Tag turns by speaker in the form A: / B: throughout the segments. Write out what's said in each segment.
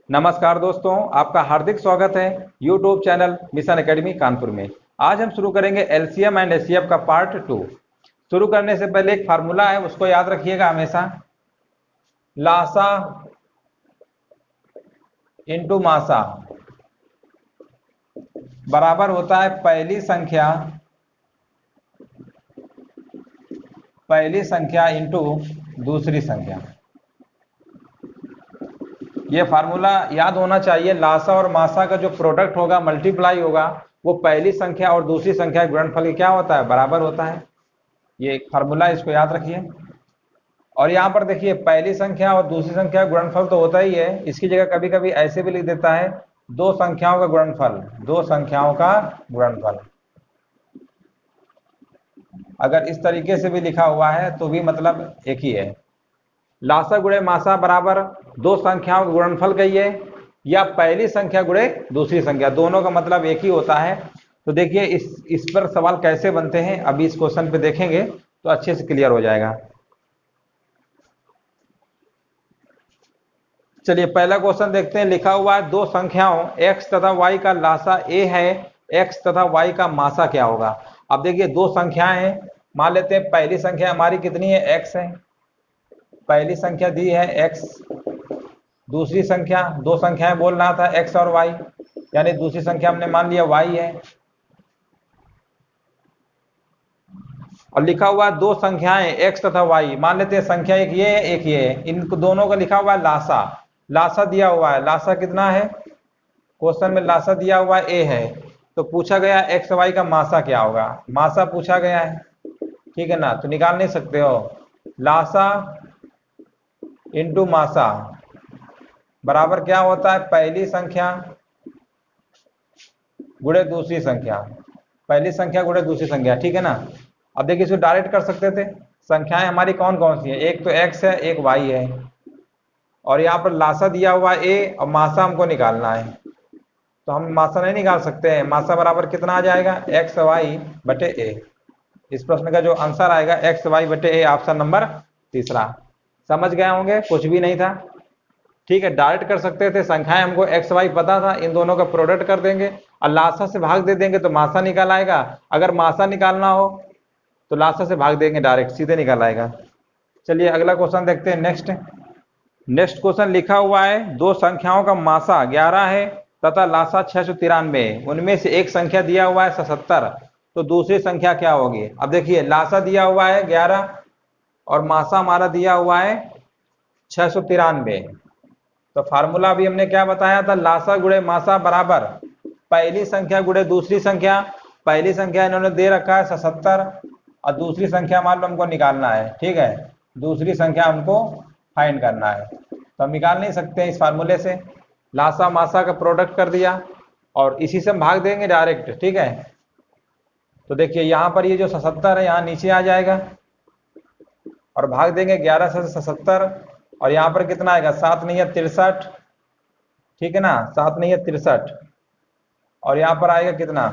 A: नमस्कार दोस्तों, आपका हार्दिक स्वागत है YouTube channel mission academy Kanpur में। आज हम शुरू करेंगे एलसीएम एंड एचसीएफ का पार्ट 2। शुरू करने से पहले एक फार्मूला है, उसको याद रखिएगा हमेशा। लासा इंटू मासा बराबर होता है पहली संख्या इंटू दूसरी संख्या। ये फार्मूला याद होना चाहिए। लासा और मासा का जो प्रोडक्ट होगा, मल्टीप्लाई होगा, वो पहली संख्या और दूसरी संख्या के गुणनफल के क्या होता है, बराबर होता है। ये एक फार्मूला, इसको याद रखिए। और यहाँ पर देखिए, पहली संख्या और दूसरी संख्या का गुणनफल तो होता ही है। इसकी जगह कभी कभी ऐसे भी लिख देता है दो संख्याओं का गुणनफल, दो संख्याओं का गुणनफल। अगर इस तरीके से भी लिखा हुआ है तो भी मतलब एक ही है। लासा गुणे मासा बराबर दो संख्याओं का गुणनफल कहिए, या पहली संख्या गुणे दूसरी संख्या, दोनों का मतलब एक ही होता है। तो देखिए इस पर सवाल कैसे बनते हैं, अभी इस क्वेश्चन पे देखेंगे तो अच्छे से क्लियर हो जाएगा। चलिए पहला क्वेश्चन देखते हैं। लिखा हुआ है दो संख्याओं x तथा y का लासा a है, x तथा y का मासा क्या होगा। अब देखिए दो संख्याएं हैं, मान लेते हैं पहली संख्या हमारी कितनी है, x है। पहली संख्या दी है x, दूसरी संख्या, दो संख्याएं बोल रहा था x और y, यानी दूसरी संख्या हमने मान लिया y है। और लिखा हुआ दो संख्याएं x तथा y, मान लेते हैं संख्या एक ये है एक ये है, इन दोनों का लिखा हुआ है लासा। लासा दिया हुआ है, लासा कितना है, क्वेश्चन में लासा दिया हुआ a है, तो पूछा गया x y का मासा क्या होगा। मासा पूछा गया है, ठीक है ना, तो निकाल नहीं सकते हो। लासा इंटू मासा बराबर क्या होता है, पहली संख्या गुणे दूसरी संख्या, पहली संख्या गुणे दूसरी संख्या, ठीक है ना। अब देखिए इसको डायरेक्ट कर सकते थे। संख्याएं हमारी कौन कौन सी है, एक तो x है एक y है, और यहाँ पर लासा दिया हुआ a और मासा हमको निकालना है, तो हम मासा नहीं निकाल सकते हैं। मासा बराबर कितना आ जाएगा, एक्स वाई बटे a। इस प्रश्न का जो आंसर आएगा एक्स वाई बटे a, ऑप्शन नंबर तीसरा। समझ गए होंगे, कुछ भी नहीं था, ठीक है। डायरेक्ट कर सकते थे, संख्याएं हमको एक्स वाई पता था, इन दोनों का प्रोडक्ट कर देंगे और लासा से भाग दे देंगे तो मासा निकाल आएगा। अगर मासा निकालना हो तो लासा से भाग देंगे, डायरेक्ट सीधे निकाल आएगा। चलिए अगला क्वेश्चन देखते हैं। नेक्स्ट क्वेश्चन लिखा हुआ है दो संख्याओं का मासा 11 है तथा लासा 693, उनमें से एक संख्या दिया हुआ है 77, तो दूसरी संख्या क्या होगी। अब देखिए लासा दिया हुआ है 11 और मासा हमारा दिया हुआ है 693, तो फार्मूला भी हमने क्या बताया था, लासा गुणे मासा बराबर पहली संख्या गुणे दूसरी संख्या। पहली संख्या इन्होंने दे रखा है 77 और दूसरी संख्या मान लो हमको निकालना है, ठीक है। दूसरी संख्या हमको फाइंड करना है, तो हम निकाल नहीं सकते हैं इस फार्मूले से। लासा मासा का प्रोडक्ट कर दिया और इसी से हम भाग देंगे डायरेक्ट, ठीक है। तो देखिए यहाँ पर ये जो 77 है यहाँ नीचे आ जाएगा और भाग देंगे 11 से 77, और यहाँ पर कितना आएगा, 7 नहीं है 63, ठीक है ना, 7 नहीं है 63, और यहाँ पर आएगा कितना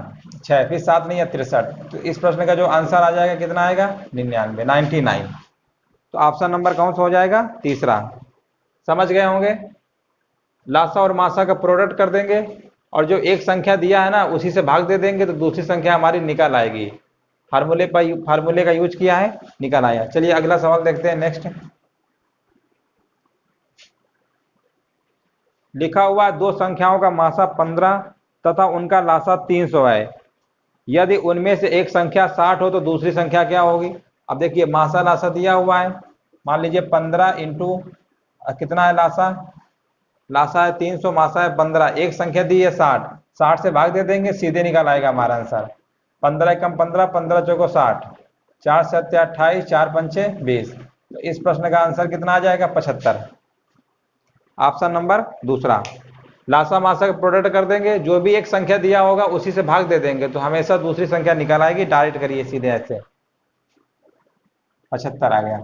A: 6, फिर 7 नहीं है 63, तो इस प्रश्न का जो आंसर आ जाएगा कितना आएगा 99। तो ऑप्शन नंबर कौन सा हो जाएगा, तीसरा। समझ गए होंगे। लासा और मासा का प्रोडक्ट कर देंगे और जो एक संख्या दिया है ना उसी से भाग दे देंगे, तो दूसरी संख्या हमारी निकल आएगी। फार्मूले का यूज किया है, निकल आया। चलिए अगला सवाल देखते हैं। नेक्स्ट लिखा हुआ दो संख्याओं का मासा 15 तथा उनका लासा 300 है, यदि उनमें से एक संख्या 60 हो तो दूसरी संख्या क्या होगी। अब देखिए मासा लासा दिया हुआ है, मान लीजिए 15 इंटू कितना है लासा, लासा है 300, मासा है 15, एक संख्या दी है 60, 60 से भाग दे देंगे, सीधे निकल आएगा हमारा आंसर। 15 कम 15, 15 चौको 60, 4 7 28, 4 पंचे 20, तो इस प्रश्न का आंसर कितना आ जाएगा 75, ऑप्शन नंबर दूसरा। लासा मासा का प्रोडक्ट कर देंगे, जो भी एक संख्या दिया होगा उसी से भाग दे देंगे, तो हमेशा दूसरी संख्या निकल आएगी। डायरेक्ट करिए सीधे ऐसे, 75 आ गया।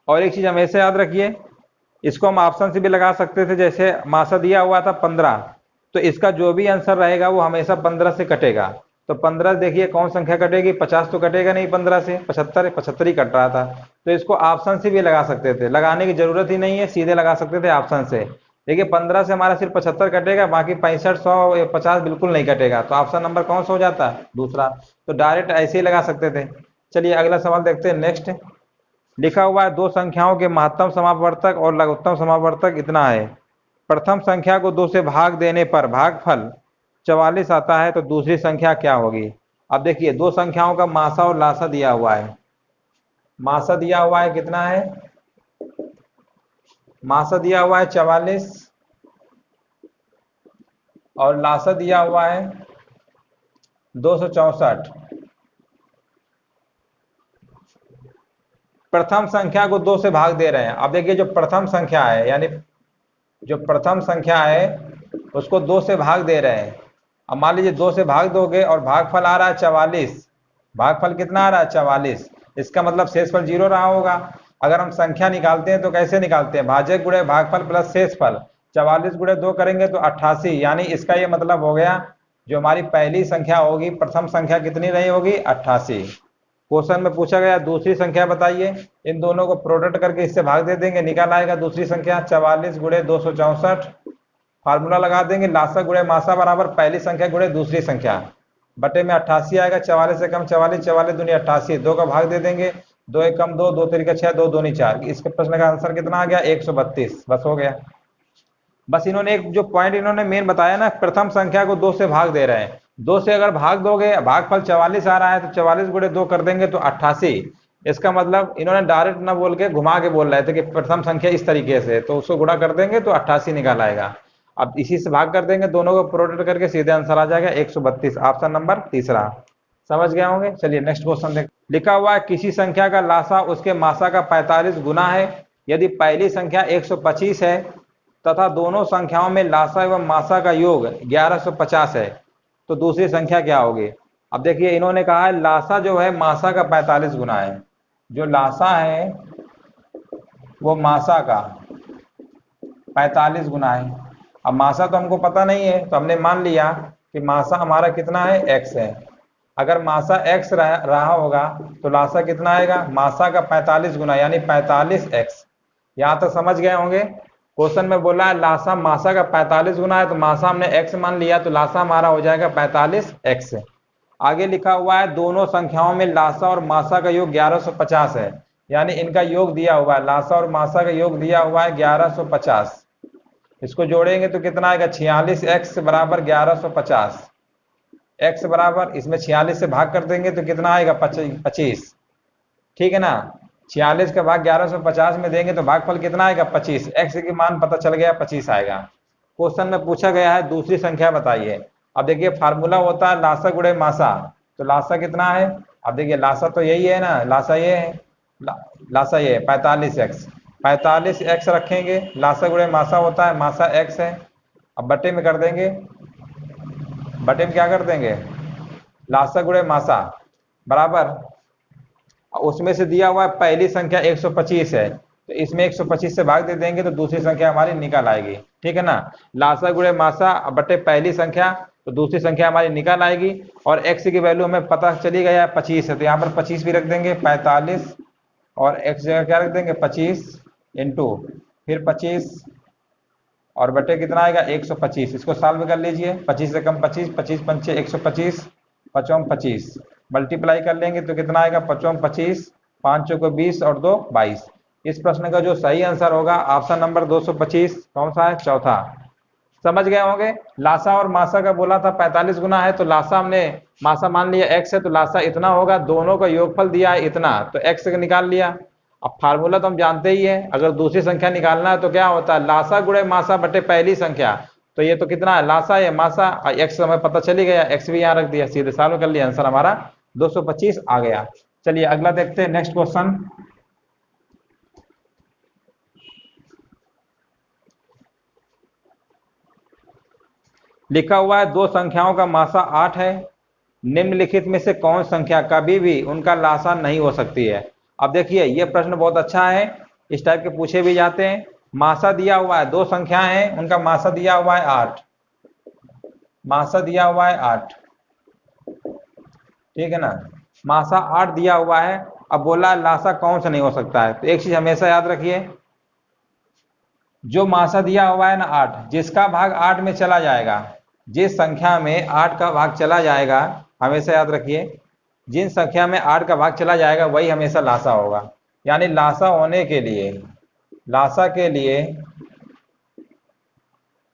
A: और एक चीज हमेशा याद रखिए, इसको हम ऑप्शन से भी लगा सकते थे। जैसे मासा दिया हुआ था 15, तो इसका जो भी आंसर रहेगा वो हमेशा 15 से कटेगा, तो 15 देखिए कौन संख्या कटेगी, 50 तो कटेगा नहीं 15 से, 75 75 ही कट रहा था। तो इसको ऑप्शन से भी लगा सकते थे, लगाने की जरूरत ही नहीं है, सीधे लगा सकते थे ऑप्शन से। देखिए 15 से हमारा सिर्फ 75 कटेगा, बाकी 65 100 50 बिल्कुल नहीं कटेगा। तो ऑप्शन नंबर कौन सा हो जाता है, दूसरा। तो डायरेक्ट ऐसे ही लगा सकते थे। चलिए अगला सवाल देखते हैं। नेक्स्ट लिखा हुआ है, दो संख्याओं के महत्तम समापवर्तक और लघुत्तम समापवर्तक इतना है। प्रथम संख्या को 2 से भाग देने पर भागफल 44 आता है, तो दूसरी संख्या क्या होगी। अब देखिए दो संख्याओं का मासा और लासा दिया हुआ है। मासा दिया हुआ है कितना है, मासा दिया हुआ है 44 और लासा दिया हुआ है 264। प्रथम संख्या को 2 से भाग दे रहे हैं। अब देखिए जो प्रथम संख्या है, यानी जो प्रथम संख्या है उसको 2 से भाग दे रहे हैं। अब मान लीजिए 2 से भाग दोगे और भागफल आ रहा है 44, भागफल कितना आ रहा है 44, इसका मतलब शेषफल 0 रहा होगा। अगर हम संख्या निकालते हैं तो कैसे निकालते हैं, भाजक गुणे भागफल प्लस शेषफल, 44 गुणे 2 करेंगे तो 88, यानी इसका ये मतलब हो गया जो हमारी पहली संख्या होगी, प्रथम संख्या कितनी रही होगी, 88। क्वेश्चन में पूछा गया दूसरी संख्या बताइए, इन दोनों को प्रोडक्ट करके इससे भाग दे देंगे, निकाल आएगा दूसरी संख्या 44 गुणे 264। फार्मूला लगा देंगे, लासा गुणे मासा बराबर पहली संख्या गुणे दूसरी संख्या, बटे में 88 आएगा। 44 से कम 44, 44 दूनी 88, 2 का भाग दे देंगे, 2 एक कम 2, 2 3 6, 2 दूनी 4। इसके प्रश्न का आंसर कितना आ गया, 132। बस हो गया। बस इन्होंने एक जो पॉइंट इन्होंने मेन बताया ना, प्रथम संख्या को 2 से भाग दे रहे हैं, 2 से अगर भाग दोगे, भागफल 44 आ रहा है तो 44 गुणे 2 कर देंगे तो 88। इसका मतलब इन्होंने डायरेक्ट ना बोल के घुमा के बोल रहे थे कि प्रथम संख्या इस तरीके से, तो उसको गुणा कर देंगे तो 88 निकाल आएगा। अब इसी से भाग कर देंगे, दोनों को प्रोडक्ट करके सीधे आंसर आ जाएगा 132, ऑप्शन नंबर तीसरा। समझ गए होंगे। चलिए नेक्स्ट क्वेश्चन देख। लिखा हुआ है किसी संख्या का लासा उसके मासा का 45 गुना है यदि पहली संख्या 125 है तथा दोनों संख्याओं में लासा एवं मासा का योग 1150 है, तो दूसरी संख्या क्या होगी। अब देखिए इन्होंने कहा है लासा जो है मासा का 45 गुना है, जो लासा है वो मासा का 45 गुना है। अब मासा तो हमको पता नहीं है, तो हमने मान लिया कि मासा हमारा कितना है, x है। अगर मासा x रहा होगा तो लासा कितना आएगा, मासा का 45 गुना यानी 45x। यहां तक समझ गए होंगे। क्वेश्चन में बोला है लासा मासा का 45 गुना है, तो मासा हमने x मान लिया, तो लासा हमारा हो जाएगा 45x। आगे लिखा हुआ है दोनों संख्याओं में लासा और मासा का योग 1150 है, यानी इनका योग दिया हुआ है, लासा और मासा का योग दिया हुआ है 1150। इसको जोड़ेंगे तो कितना आएगा, 46x बराबर 1150। x बराबर इसमें 46 से भाग कर देंगे तो कितना आएगा, 25। ठीक है ना, 46 का भाग 1150 में देंगे तो भागफल कितना आएगा, 25। x की मान पता चल गया, 25 आएगा। क्वेश्चन में पूछा गया है दूसरी संख्या बताइए। अब देखिए फार्मूला होता है लासा गुणे मासा, तो लासा कितना है, अब देखिए लासा तो यही है ना, लासा ये है, लासा ये है 45x, 45x रखेंगे, लासा गुणे मासा होता है, मासा x है। अब बटे में कर देंगे, बटे में क्या कर देंगे, लासा गुणे मासा बराबर, उसमें से दिया हुआ है पहली संख्या 125 है, तो इसमें 125 से भाग दे देंगे तो दूसरी संख्या हमारी निकल आएगी। ठीक है ना, लासा गुणे मासा बटे पहली संख्या, तो दूसरी संख्या हमारी निकल आएगी। और x की वैल्यू हमें पता चली गया है 25 है, तो यहाँ पर 25 भी रख देंगे, 45 और x जगह क्या रख देंगे 25 इंटू फिर 25 और बटे कितना आएगा 125। इसको सॉल्व कर लीजिए, 25 से कम 25, 25 पंचे 125, 5 25 मल्टीप्लाई कर लेंगे तो कितना आएगा 5 25, 5 चौको 20 और 2 22। इस प्रश्न का जो सही आंसर होगा ऑप्शन नंबर 225, कौन सा है, चौथा। समझ गए होंगे। लासा और मासा का बोला था 45 गुना है, तो लासा हमने मासा मान लिया x है, तो लासा इतना होगा, दोनों का योगफल दिया है इतना, तो x निकाल लिया। अब फार्मूला तो हम जानते ही है, अगर दूसरी संख्या निकालना है तो क्या होता है, लासा गुणे मासा बटे पहली संख्या, तो ये तो कितना है, लासा है मासा, x हमें पता चली गया, x भी यहाँ रख दिया, सीधे सॉल्व कर लिया, आंसर हमारा 225 आ गया। चलिए अगला देखते हैं, नेक्स्ट क्वेश्चन। लिखा हुआ है दो संख्याओं का मासा 8 है, निम्नलिखित में से कौन संख्या कभी भी उनका लासा नहीं हो सकती है। अब देखिए ये प्रश्न बहुत अच्छा है, इस टाइप के पूछे भी जाते हैं। मासा दिया हुआ है, दो संख्याएं हैं, उनका मासा दिया हुआ है 8, मासा दिया हुआ है 8, ठीक है ना। मासा 8 दिया हुआ है, अब बोला लासा कौन सा नहीं हो सकता है। तो एक चीज हमेशा याद रखिए, जो मासा दिया हुआ है ना 8, जिसका भाग 8 में चला जाएगा, जिस संख्या में 8 का भाग चला जाएगा, हमेशा याद रखिए, जिन संख्या में 8 का भाग चला जाएगा वही हमेशा लासा होगा। यानी लासा होने के लिए, लासा के लिए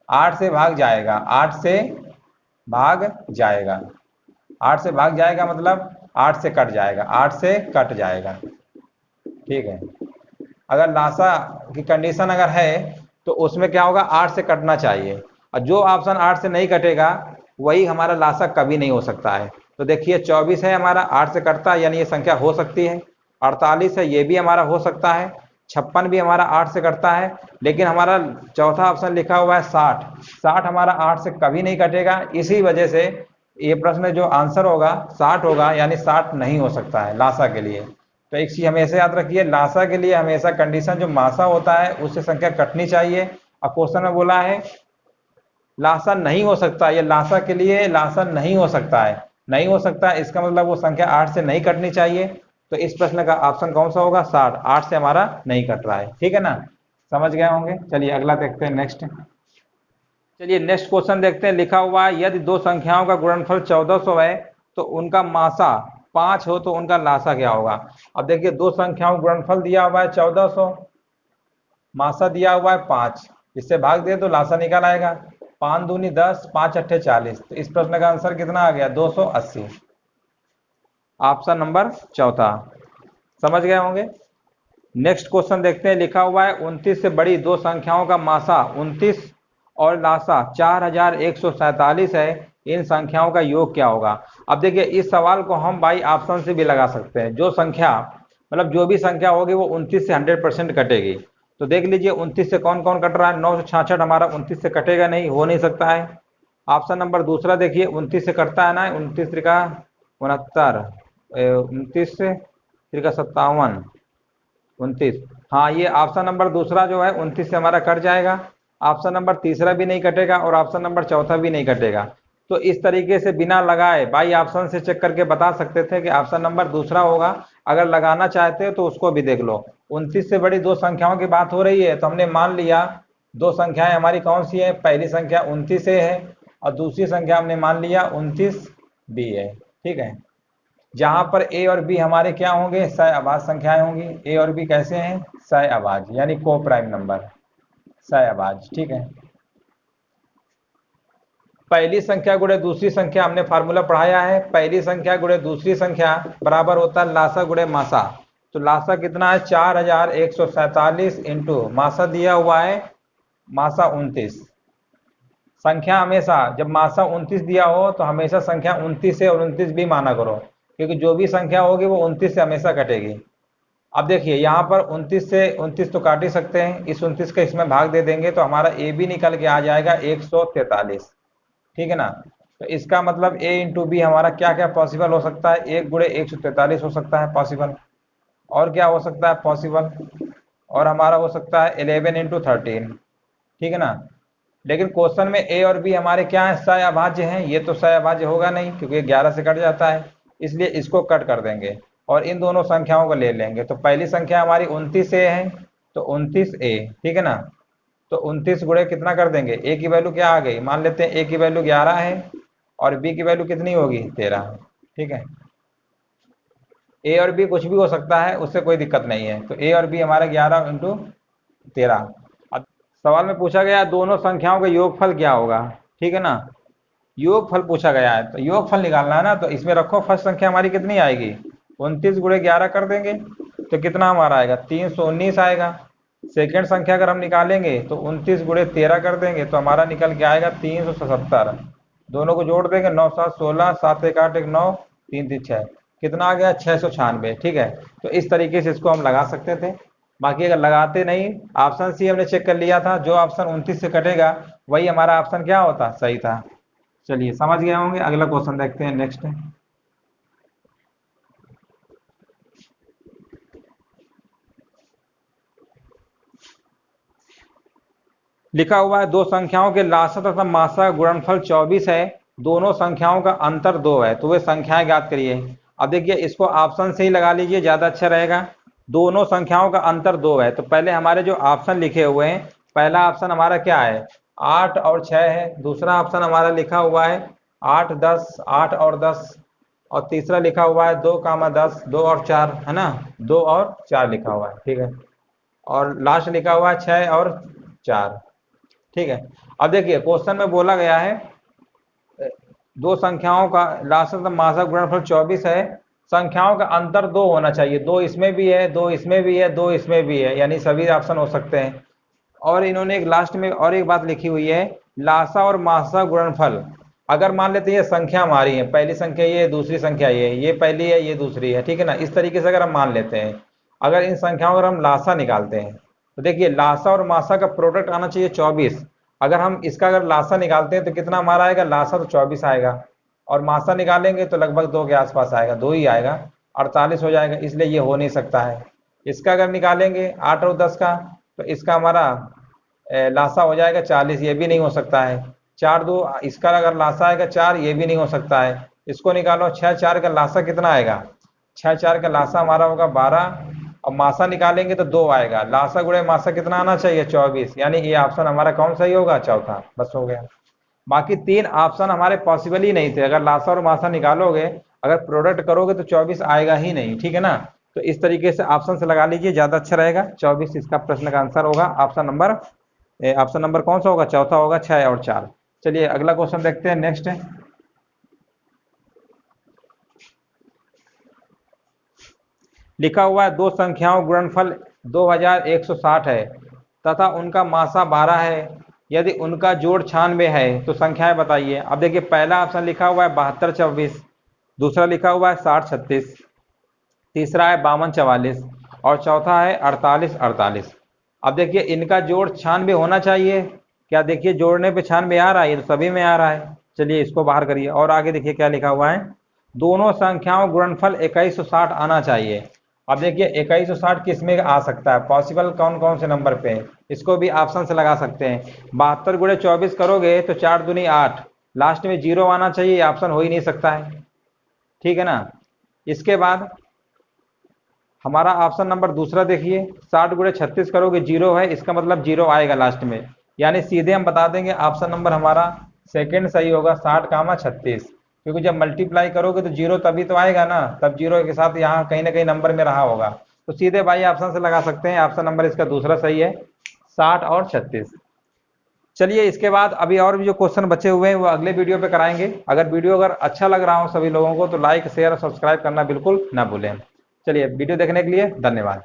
A: 8 से भाग जाएगा, 8 से भाग जाएगा, 8 से भाग जाएगा मतलब 8 से कट जाएगा, 8 से कट जाएगा। ठीक है, अगर लासा की कंडीशन अगर है तो उसमें क्या होगा, 8 से कटना चाहिए, और जो ऑप्शन 8 से नहीं कटेगा वही हमारा लासा कभी नहीं हो सकता है। तो देखिए 24 है हमारा, 8 से कटता है यानी ये संख्या हो सकती है। 48 है, ये भी हमारा हो सकता है। 56 भी हमारा 8 से कटता है। लेकिन हमारा चौथा ऑप्शन लिखा हुआ है 60, 60 हमारा 8 से कभी नहीं कटेगा। इसी वजह से ये प्रश्न जो आंसर होगा 60 होगा, यानी 60 नहीं हो सकता है लासा के लिए। तो एक चीज हमेशा याद रखिए, लासा के लिए हमेशा कंडीशन जो मासा होता है उससे संख्या कटनी चाहिए। और क्वेश्चन में बोला है लासा नहीं हो सकता, ये लासा के लिए लासा नहीं हो सकता है, नहीं हो सकता है इसका मतलब वो संख्या 8 से नहीं कटनी चाहिए। तो इस प्रश्न का ऑप्शन कौन सा होगा, 60, 8 से हमारा नहीं कट रहा है। ठीक है ना, समझ गए होंगे। चलिए अगला देखते हैं, नेक्स्ट। चलिए नेक्स्ट क्वेश्चन देखते हैं। लिखा हुआ है यदि दो संख्याओं का गुणनफल 1400 है तो उनका मासा 5 हो तो उनका लासा क्या होगा। अब देखिए दो संख्याओं गुणनफल दिया हुआ है 1400, मासा दिया हुआ है 5, इससे भाग दे तो लासा निकल आएगा। 5 दूनी 10, 5 अट्ठे 40, तो इस प्रश्न का आंसर कितना आ गया, 280। ऑप्शन नंबर चौथा, समझ गए होंगे। नेक्स्ट क्वेश्चन देखते हैं। लिखा हुआ है 29 से बड़ी दो संख्याओं का मासा 29 और लासा 4147 है, इन संख्याओं का योग क्या होगा। अब देखिए इस सवाल को हम बाई ऑप्शन से भी लगा सकते हैं। जो संख्या मतलब जो भी संख्या होगी वो 29 से 100% कटेगी। तो देख लीजिए 29 से कौन कौन कट रहा है, 966 हमारा 29 से कटेगा नहीं, हो नहीं सकता है। ऑप्शन नंबर दूसरा देखिए 29 से कटता है ना, 29 त्रिका 69, 29 से त्रिका 57, 29, हाँ ये ऑप्शन नंबर दूसरा जो है 29 से हमारा कट जाएगा। ऑप्शन नंबर तीसरा भी नहीं कटेगा और ऑप्शन नंबर चौथा भी नहीं कटेगा। तो इस तरीके से बिना लगाए बाई ऑप्शन से चेक करके बता सकते थे कि ऑप्शन नंबर दूसरा होगा। अगर लगाना चाहते हो तो उसको भी देख लो। 29 से बड़ी दो संख्याओं की बात हो रही है तो हमने मान लिया दो संख्याएं हमारी कौन सी है, पहली संख्या 29 है और दूसरी संख्या हमने मान लिया 29 बी है। ठीक है, जहां पर ए और बी हमारे क्या होंगे, सह अभाज्य संख्याएं होंगी। ए और बी कैसे हैं, सह अभाज्य यानी को प्राइम नंबर, सह अभाज्य। ठीक है, पहली संख्या गुणे दूसरी संख्या हमने फार्मूला पढ़ाया है, पहली संख्या गुणे दूसरी संख्या बराबर होता है लासा गुणे मासा। तो लासा कितना है, 4147 इंटू मासा दिया हुआ है मासा 29। संख्या हमेशा जब मासा 29 दिया हो तो हमेशा संख्या 29 से और 29 भी माना करो, क्योंकि जो भी संख्या होगी वो 29 से हमेशा कटेगी। अब देखिए यहाँ पर 29 से 29 तो काट ही सकते हैं, इस 29 का इसमें भाग दे देंगे तो हमारा ए भी निकल के आ जाएगा 143। ठीक है ना, तो इसका मतलब ए इंटू बी हमारा क्या क्या पॉसिबल हो सकता है, 1 गुणे 143 हो सकता है पॉसिबल, और क्या हो सकता है पॉसिबल, और हमारा हो सकता है 11 इंटू 13। ठीक है ना, लेकिन क्वेश्चन में ए और बी हमारे क्या है, सह अभाज्य हैं, ये तो सह अभाज्य होगा नहीं क्योंकि 11 से कट जाता है, इसलिए इसको कट कर देंगे और इन दोनों संख्याओं को ले लेंगे। तो पहली संख्या हमारी 29 ए है तो 29 ए, ठीक है ना। तो 29 गुणे कितना कर देंगे, ए की वैल्यू क्या आ गई, मान लेते हैं ए की वैल्यू 11 है और बी की वैल्यू कितनी होगी 13। ठीक है, ए और बी कुछ भी हो सकता है, उससे कोई दिक्कत नहीं है। तो ए और बी हमारा 11 इंटू 13। अब सवाल में पूछा गया दोनों संख्याओं का योगफल क्या होगा। ठीक है ना, योगफल पूछा गया है तो योगफल निकालना है ना, तो इसमें रखो फर्स्ट संख्या हमारी कितनी आएगी, 29 गुणे 11 कर देंगे तो कितना हमारा आएगा, 319 आएगा। सेकेंड संख्या अगर हम निकालेंगे तो 29 गुणे 13 कर देंगे तो हमारा निकल के आएगा 377। दोनों को जोड़ देंगे, 9 7 16, 7 1 8 1 9, 3 3 6, कितना आ गया 696। ठीक है, तो इस तरीके से इसको हम लगा सकते थे। बाकी अगर लगाते नहीं, ऑप्शन सी हमने चेक कर लिया था, जो ऑप्शन 29 से कटेगा वही हमारा ऑप्शन क्या होता, सही था। चलिए समझ गए होंगे, अगला क्वेश्चन देखते हैं, नेक्स्ट। लिखा हुआ है दो संख्याओं के लासा तथा मासा का गुणनफल 24 है, दोनों संख्याओं का अंतर 2 है, तो वे संख्याएं ज्ञात करिए। अब देखिए इसको ऑप्शन से ही लगा लीजिए, ज्यादा अच्छा रहेगा। दोनों संख्याओं का अंतर 2 है, तो पहले हमारे जो ऑप्शन लिखे हुए हैं, पहला ऑप्शन हमारा क्या है, 8 और 6 है। दूसरा ऑप्शन हमारा लिखा हुआ है 8 10, 8 और 10। और तीसरा लिखा हुआ है 2, 10, 2 और 4, है ना, 2 और 4 लिखा हुआ है, ठीक है। और लास्ट लिखा हुआ है 6 और 4, ठीक है। अब देखिए क्वेश्चन में बोला गया है दो संख्याओं का लासक मासक गुणनफल 24 है, संख्याओं का अंतर 2 होना चाहिए। 2 इसमें भी है, 2 इसमें भी है, 2 इसमें भी है, यानी सभी ऑप्शन हो सकते हैं। और इन्होंने एक लास्ट में और एक बात लिखी हुई है, लासा और मासा गुणनफल। अगर मान लेते हैं ये संख्या हमारी है, पहली संख्या ये, दूसरी संख्या ये पहली है, ये दूसरी है, ठीक है ना। इस तरीके से अगर हम मान लेते हैं, अगर इन संख्याओं का हम लासा निकालते हैं, तो देखिए लासा और मासा का प्रोडक्ट आना चाहिए 24। अगर हम इसका अगर लासा निकालते हैं तो कितना हमारा आएगा, लासा तो 24 आएगा, और मासा निकालेंगे तो लगभग 2 के आसपास आएगा, 2 ही आएगा, 48 हो जाएगा, इसलिए ये हो नहीं सकता है। इसका अगर निकालेंगे 8 और 10 का, तो इसका हमारा लासा हो जाएगा 40, ये भी नहीं हो सकता है। 4 2, इसका अगर लासा आएगा 4, ये भी नहीं हो सकता है। इसको निकालो, 6 4 का लासा कितना आएगा, 6 4 का लासा हमारा होगा 12, और मासा निकालेंगे तो 2 आएगा। लासा गुणे मासा कितना आना चाहिए, 24, यानी ये ऑप्शन हमारा कौन सही होगा, चौथा। बस हो गया। बाकी 3 ऑप्शन हमारे पॉसिबल ही नहीं थे। अगर लासा और मासा निकालोगे, अगर प्रोडक्ट करोगे तो 24 आएगा ही नहीं, ठीक है ना। तो इस तरीके से ऑप्शन से लगा लीजिए, ज्यादा अच्छा रहेगा। 24 इसका प्रश्न का आंसर होगा। ऑप्शन नंबर कौन सा होगा, चौथा होगा, 6 और 4। चलिए अगला क्वेश्चन देखते हैं। नेक्स्ट है, लिखा हुआ है दो संख्याओं गुणनफल 2160 है तथा उनका मासा 12 है। यदि उनका जोड़ 96 है तो संख्याएं बताइए। अब देखिए पहला ऑप्शन लिखा हुआ है 72 24, दूसरा लिखा हुआ है 60 36, तीसरा है 52 44, और चौथा है 48 48। अब देखिए इनका जोड़ 96 होना चाहिए। क्या देखिए जोड़ने पे 96 आ रहा है, ये तो सभी में आ रहा है। चलिए इसको बाहर करिए, और आगे देखिए क्या लिखा हुआ है, दोनों संख्याओं गुणनफल 2160 आना चाहिए। अब देखिए 2160 किस में आ सकता है, पॉसिबल कौन कौन से नंबर पे, इसको भी ऑप्शन से लगा सकते हैं। 72 गुणे 24 करोगे तो 4 दूनी 8, लास्ट में 0 आना चाहिए, ऑप्शन हो ही नहीं सकता है, ठीक है ना। इसके बाद हमारा ऑप्शन नंबर दूसरा देखिए, 60 गुणे 36 करोगे 0 है, इसका मतलब 0 आएगा लास्ट में, यानी सीधे हम बता देंगे ऑप्शन नंबर हमारा सेकंड सही होगा, 60 36। क्योंकि जब मल्टीप्लाई करोगे तो 0 तभी तो आएगा ना, तब 0 के साथ यहाँ कहीं ना कहीं नंबर में रहा होगा, तो सीधे भाई ऑप्शन से लगा सकते हैं। ऑप्शन नंबर इसका दूसरा सही है, 60 और 36। चलिए इसके बाद अभी और भी जो क्वेश्चन बचे हुए हैं वो अगले वीडियो पे कराएंगे। अगर वीडियो अगर अच्छा लग रहा हो सभी लोगों को तो लाइक शेयर और सब्सक्राइब करना बिल्कुल ना भूलें। चलिए वीडियो देखने के लिए धन्यवाद।